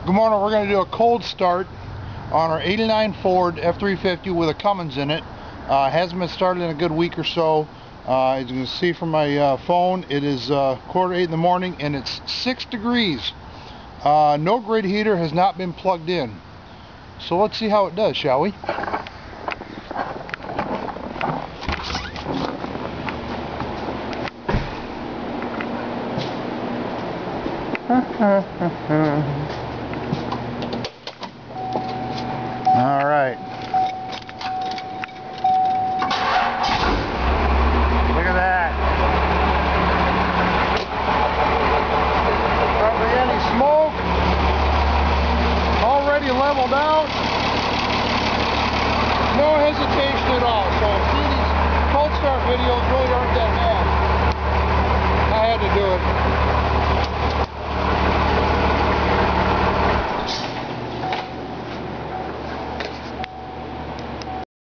Good morning. We're going to do a cold start on our 89 Ford F350 with a Cummins in it. Hasn't been started in a good week or so. As you can see from my phone, it is 7:45 in the morning and it's 6 degrees. No grid heater has not been plugged in. So let's see how it does, shall we? All right. Look at that. Hardly any smoke. Already leveled out. No hesitation at all. So see, these cold start videos really aren't that bad. I had to do it.